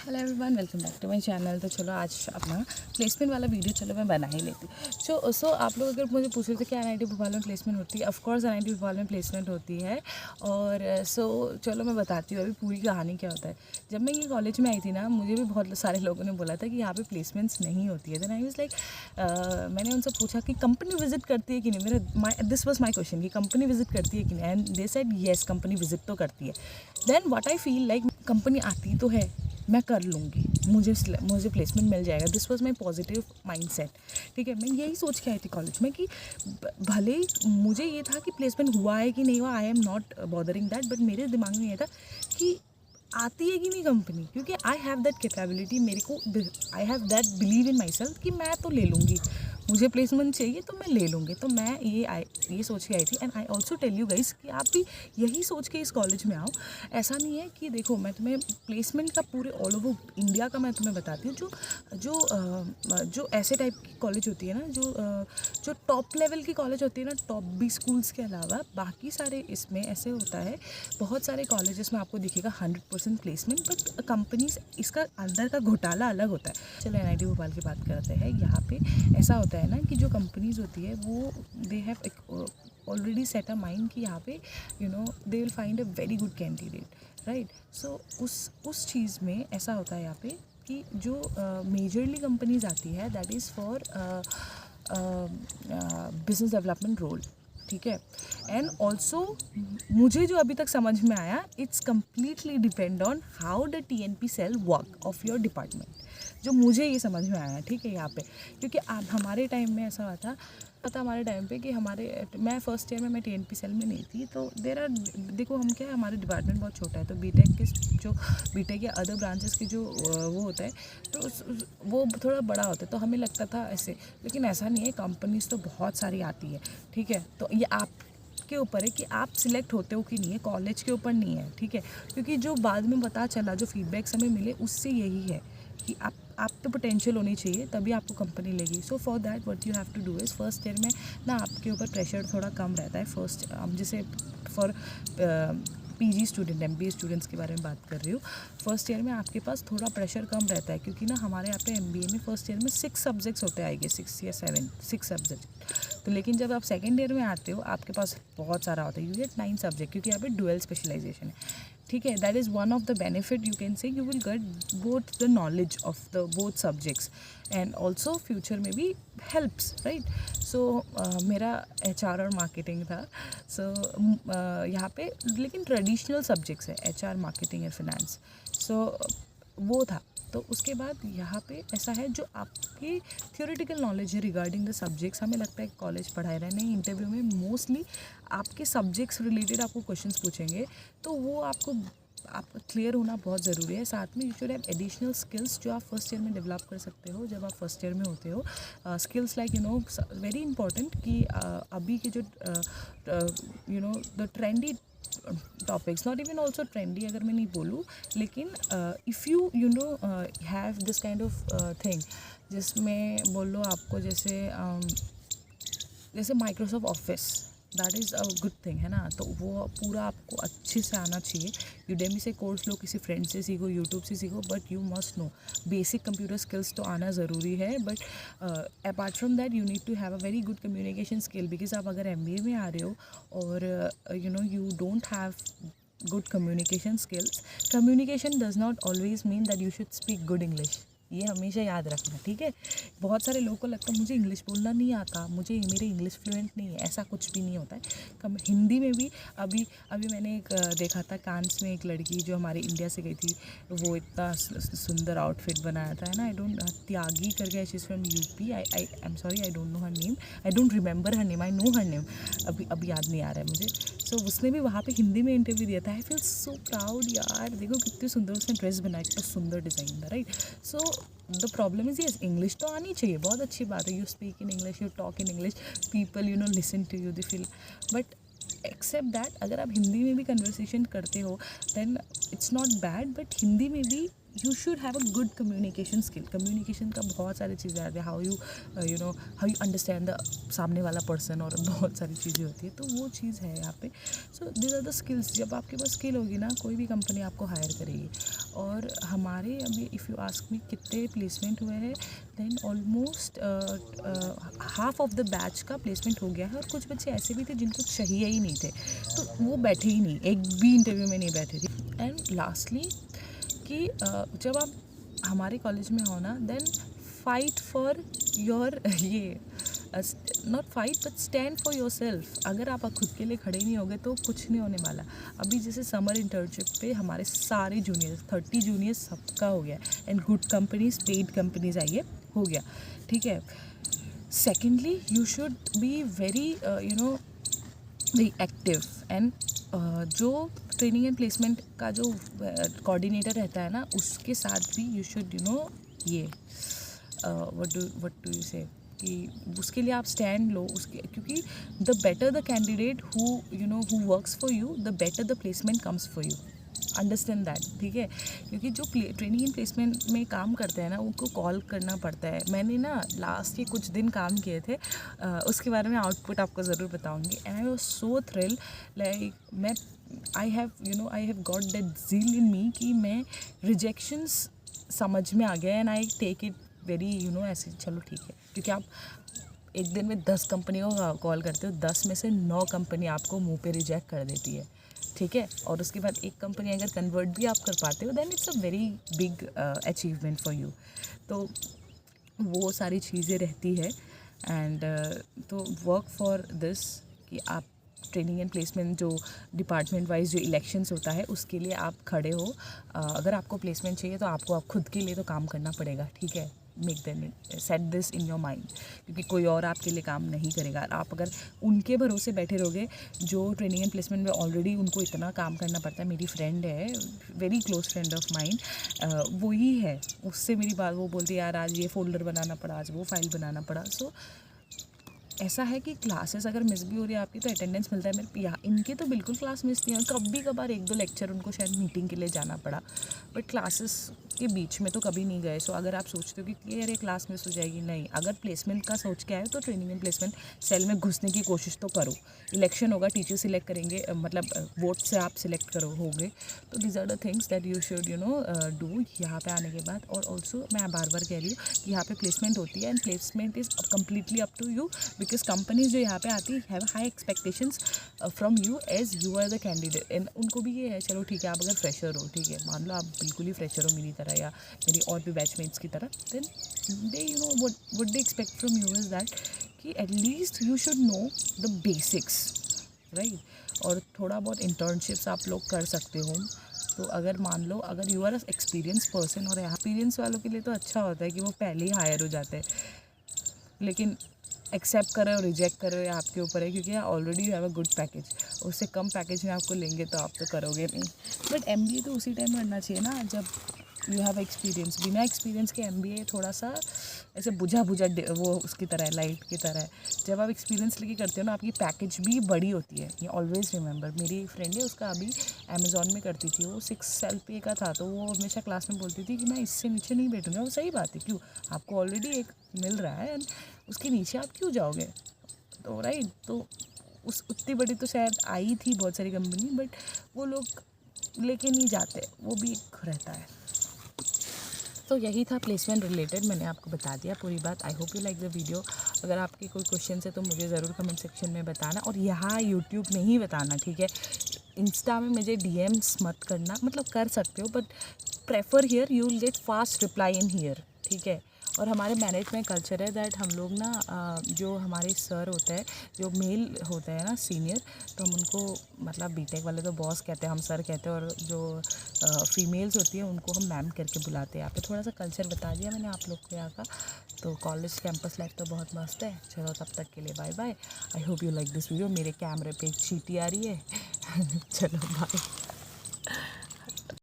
Hello everyone, welcome back to my channel. तो चलो आज अपना प्लेसमेंट वाला वीडियो चलो मैं बना ही लेती हूँ। सो आप लोग अगर मुझे पूछ रहे थे कि एनआईटी भोपाल में प्लेसमेंट होती है, ऑफकोर्स एनआईटी भोपाल में प्लेसमेंट होती है। और चलो मैं बताती हूँ अभी पूरी कहानी क्या होता है। जब मैं ये कॉलेज में आई थी ना, मुझे भी बहुत सारे लोगों ने बोला था कि यहाँ पे प्लेसमेंट्स नहीं होती है। देन आई वाज लाइक, मैंने उनसे पूछा कि कंपनी विजिट करती है कि नहीं। दिस वाज माय क्वेश्चन कि कंपनी विजिट करती है कि नहीं, and they said yes, company visit तो करती है। Then what I feel like, company आती तो है, मैं कर लूँगी, मुझे प्लेसमेंट मिल जाएगा। This was my positive mindset. ठीक है, मैं यही सोच के आई थी कॉलेज में कि भले ही मुझे ये था कि प्लेसमेंट हुआ है कि नहीं हुआ, I am not bothering that, but मेरे दिमाग में ये था कि आती है कि नहीं कंपनी, क्योंकि आई हैव दैट कैपेबिलिटी। मेरे को I have that believe in my self कि मैं तो ले लूँगी, मुझे प्लेसमेंट चाहिए तो मैं ले लूँगी। तो मैं ये सोच के आई थी। And I also tell you guys कि आप भी यही सोच के इस कॉलेज में आओ। ऐसा नहीं है कि देखो, मैं तुम्हें प्लेसमेंट का पूरे ऑल ओवर इंडिया का मैं तुम्हें बताती हूँ। जो ऐसे टाइप की कॉलेज होती है ना, जो टॉप लेवल की कॉलेज होती है ना, टॉप 20 स्कूल्स के अलावा बाकी सारे इसमें ऐसे होता है। बहुत सारे कॉलेजेस में आपको दिखेगा 100% प्लेसमेंट, बट कंपनीज इसका अंदर का घोटाला अलग होता है। चलो एनआईटी भोपाल की बात करते हैं। यहाँ पे ऐसा होता है ना कि जो कंपनीज होती है वो they have already set a mind कि यहाँ पे they will find a very good candidate, right. So उस चीज़ में ऐसा होता है यहाँ पे कि जो मेजरली कंपनीज आती है that is for business development role. ठीक है, एंड ऑल्सो मुझे जो अभी तक समझ में आया, it's completely depend on how the TNP cell work of your department. जो मुझे ये समझ में आया, ठीक है, यहाँ पे क्योंकि आप हमारे टाइम में ऐसा हुआ था, पता हमारे टाइम पे कि मैं फर्स्ट ईयर में मैं टीएनपी सेल में नहीं थी। तो देखो हम क्या है, हमारे डिपार्टमेंट बहुत छोटा है। तो बीटेक या अदर ब्रांचेस की जो वो होता है, तो वो थोड़ा बड़ा होता है। तो हमें लगता था ऐसे, लेकिन ऐसा नहीं है। कंपनीज तो बहुत सारी आती है, ठीक है। तो ये आप के ऊपर है कि आप सिलेक्ट होते हो कि नहीं है, कॉलेज के ऊपर नहीं है, ठीक है। क्योंकि जो बाद में पता चला, जो फीडबैक्स हमें मिले, उससे यही है कि आप पे पोटेंशियल होनी चाहिए, तभी आपको कंपनी लेगी। So for that what you have to do is, first year में ना आपके ऊपर प्रेशर थोड़ा कम रहता है। जैसे for PG student, MBA students के बारे में बात कर रही हूँ। फर्स्ट ईयर में आपके पास थोड़ा प्रेशर कम रहता है, क्योंकि ना हमारे यहाँ पे एमबीए में फर्स्ट ईयर में 6 सब्जेक्ट्स होते हैं, आएंगे 6 या 6 सब्जेक्ट। तो लेकिन जब आप सेकेंड ईयर में आते हो, आपके पास बहुत सारा होता है, यू गेट 9 सब्जेक्ट, क्योंकि यहाँ पे डुअल स्पेशलाइजेशन है। ठीक है, that is one of the benefit, you can say you will get both the knowledge of the both subjects, and also future में भी हेल्प्स, राइट। सो मेरा एचआर और मार्केटिंग था। सो यहाँ पे लेकिन ट्रेडिशनल सब्जेक्ट्स है, एचआर, मार्केटिंग और फिनेंस। सो वो था। तो उसके बाद यहाँ पे ऐसा है, जो आपकी थियोरेटिकल नॉलेज है रिगार्डिंग द सब्जेक्ट्स, हमें लगता है कॉलेज पढ़ाए रहे नहीं। इंटरव्यू में मोस्टली आपके सब्जेक्ट्स रिलेटेड आपको क्वेश्चंस पूछेंगे, तो वो आपको क्लियर होना बहुत ज़रूरी है। साथ में you should have additional skills जो आप फर्स्ट ईयर में डेवलप कर सकते हो जब आप फर्स्ट ईयर में होते हो। स्किल्स लाइक वेरी इंपॉर्टेंट कि अभी के जो the trendy topics, not even also trendy अगर मैं नहीं बोलूँ, लेकिन if you have this kind of thing, जिसमें बोलो आपको जैसे Microsoft office, that is a good thing, है ना। तो वो पूरा आपको अच्छे से आना चाहिए। यूडेमी से कोर्स लो, किसी फ्रेंड से सीखो, यूट्यूब से सीखो, but you must know basic computer skills तो आना ज़रूरी है। But apart from that you need to have a very good communication skill, because आप अगर एमबीए में आ रहे हो और you don't have good communication skills, communication does not always mean that you should speak good English. ये हमेशा याद रखना, ठीक है। बहुत सारे लोगों को लगता है मुझे इंग्लिश बोलना नहीं आता, मेरे इंग्लिश फ्लुएंट नहीं है, ऐसा कुछ भी नहीं होता है। हिंदी में भी अभी मैंने एक देखा था, कांस में एक लड़की जो हमारे इंडिया से गई थी, वो इतना सुंदर आउटफिट बनाया था, है ना। आई डोंट, त्यागी करके, she is from UP. I am sorry, I don't know her name, I don't remember her name, I know her name, अभी याद नहीं आ रहा है मुझे। सो उसने भी वहाँ पे हिंदी में इंटरव्यू दिया था। आई फील सो प्राउड यार, देखो कितनी सुंदर उसने ड्रेस बनाया, कितना सुंदर डिज़ाइन था, right. So the problem is, yes, English तो आनी चाहिए, बहुत अच्छी बात है। You speak in English, you talk in English, people listen to you, they feel. But except that, अगर आप हिंदी में भी कन्वर्सेशन करते हो then it's not bad, but Hindi में भी you should have a good communication skill. Communication का बहुत सारी चीज़ें आती है, हाउ यू अंडरस्टैंड द सामने वाला पर्सन, और बहुत सारी चीज़ें होती है। तो वो चीज़ है यहाँ पे। So this are the skills. जब आपके पास स्किल होगी ना, कोई भी कंपनी आपको हायर करेगी। और हमारे अभी इफ़ यू आस्क मी कितने प्लेसमेंट हुए हैं, then almost half of the batch का प्लेसमेंट हो गया है, और कुछ बच्चे ऐसे भी थे जिनको चाहिए ही नहीं थे, तो वो बैठे ही नहीं, एक भी इंटरव्यू में नहीं बैठे थे। एंड लास्टली कि जब आप हमारे कॉलेज में हो ना, देन फाइट फॉर योर ये not fight but stand for your self. अगर आप खुद के लिए खड़े नहीं होगे तो कुछ नहीं होने वाला। अभी जैसे समर इंटर्नशिप पे हमारे सारे जूनियर्स 30 जूनियर्स सबका हो गया, and good companies, paid companies आई है, हो गया, ठीक है। Secondly you should be very very active, and जो ट्रेनिंग एंड प्लेसमेंट का जो कोऑर्डिनेटर रहता है ना, उसके साथ भी यू शुड ये व्हाट डू यू से कि उसके लिए आप स्टैंड लो, उसके, क्योंकि the better the candidate who works for you, the better the placement comes for you, understand that, ठीक है। क्योंकि जो ट्रेनिंग एंड प्लेसमेंट में काम करते हैं ना, उनको कॉल करना पड़ता है। मैंने ना लास्ट के कुछ दिन काम किए थे, उसके बारे में आउटपुट आपको ज़रूर बताऊंगी। And I was so thrill, like I have got that zeal in me कि मैं रिजेक्शंस समझ में आ गया, and I take it very ऐसे, चलो ठीक है। क्योंकि आप एक दिन में 10 कंपनियों को कॉल करते हो, 10 में से 9 कंपनी आपको मुंह पे रिजेक्ट कर देती है, ठीक है। और उसके बाद एक कंपनी अगर कन्वर्ट भी आप कर पाते हो, then it's a very big achievement for you. तो वो सारी चीज़ें रहती है, एंड तो वर्क फॉर दिस कि आप ट्रेनिंग एंड प्लेसमेंट जो डिपार्टमेंट वाइज जो इलेक्शंस होता है, उसके लिए आप खड़े हो। अगर आपको प्लेसमेंट चाहिए तो आपको आप खुद के लिए तो काम करना पड़ेगा, ठीक है। Make them set this in your mind, क्योंकि कोई और आपके लिए काम नहीं करेगा। आप अगर उनके भरोसे बैठे रहोगे जो ट्रेनिंग एंड प्लेसमेंट में ऑलरेडी उनको इतना काम करना पड़ता है। मेरी फ्रेंड है, very close friend of mind, वो ही है, उससे मेरी बात, वो बोलती है यार आज ये फोल्डर बनाना पड़ा, आज वो फाइल बनाना पड़ा। सो ऐसा है कि क्लासेस अगर मिस भी हो रही है आपकी तो अटेंडेंस मिलता है। मेरे यहाँ इनके तो बिल्कुल क्लास मिस नहीं है, कभी कभार 1-2 लेक्चर उनको शायद मीटिंग के लिए जाना पड़ा, बट क्लासेस के बीच में तो कभी नहीं गए। सो अगर आप सोचते हो कि अरे क्लास मिस हो जाएगी, नहीं, अगर प्लेसमेंट का सोच के आए तो ट्रेनिंग एंड प्लेसमेंट सेल में घुसने की कोशिश तो करो। इलेक्शन होगा, टीचर सिलेक्ट करेंगे, मतलब वोट से आप सिलेक्ट करो होंगे, तो these are the things that you should do यहाँ पे आने के बाद। और ऑल्सो मैं बार बार कह रही हूँ कि यहाँ पे प्लेसमेंट होती है, and placement is completely up to you, because companies जो यहाँ पे आती have high expectations from you as you are the candidate. And उनको भी ये है, चलो ठीक है, आप अगर फ्रेशर हो, ठीक है, मान लो आप बिल्कुल ही फ्रेशर हो मेरी तरह या मेरी और भी बैचमेट्स की तरह, then they what they expect from you is that कि at least you should know the basics, right. और थोड़ा बहुत इंटर्नशिप्स आप लोग कर सकते हो। तो अगर मान लो अगर you are a experience person, और एक्सपीरियंस वालों के लिए तो अच्छा होता है कि वो पहले ही हायर हो जाते हैं, लेकिन एक्सेप्ट करो और रिजेक्ट करो ये आपके ऊपर है, क्योंकि already you have a good package. उससे कम पैकेज में आपको लेंगे तो आप तो करोगे नहीं। बट MBA तो उसी टाइम करना चाहिए ना जब यू हैव एक्सपीरियंस। बिना एक्सपीरियंस के MBA थोड़ा सा ऐसे बुझा वो उसकी तरह है, लाइट की तरह है। जब आप एक्सपीरियंस लेके करते हो ना, आपकी पैकेज भी बड़ी होती है। ये ऑलवेज रिमेंबर। मेरी फ्रेंड है, उसका अभी अमेज़ॉन में करती थी, वो 6 LPA का था, तो वो हमेशा क्लास में बोलती थी कि मैं इससे नीचे नहीं बैठूँगी। वो सही बात है, क्यों, आपको ऑलरेडी एक मिल रहा है, एंड उसके नीचे आप क्यों जाओगे, तो राइट। तो उस उतनी बड़ी तो शायद आई थी बहुत सारी कंपनी, बट वो लोग लेके नहीं जाते, वो भी रहता है। तो यही था प्लेसमेंट रिलेटेड, मैंने आपको बता दिया पूरी बात। आई hope you like the video. अगर आपके कोई क्वेश्चन है तो मुझे ज़रूर कमेंट सेक्शन में बताना, और यहाँ यूट्यूब में ही बताना, ठीक है। इंस्टा में मुझे DMs मत करना, मतलब कर सकते हो, but prefer here, you will get fast reply in here, ठीक है। और हमारे मैनेजमेंट कल्चर है दैट हम लोग ना जो हमारे सर होते हैं, जो मेल होते हैं ना सीनियर, तो हम उनको, मतलब बीटेक वाले तो बॉस कहते हैं, हम सर कहते हैं, और जो फीमेल्स होती है उनको हम मैम करके बुलाते हैं। यहाँ पे थोड़ा सा कल्चर बता दिया मैंने आप लोग को यहाँ का। तो कॉलेज कैंपस लाइफ तो बहुत मस्त है। चलो तब तक के लिए bye bye. I hope you like this video. मेरे कैमरे पे एक चींटी आ रही है। चलो बाय।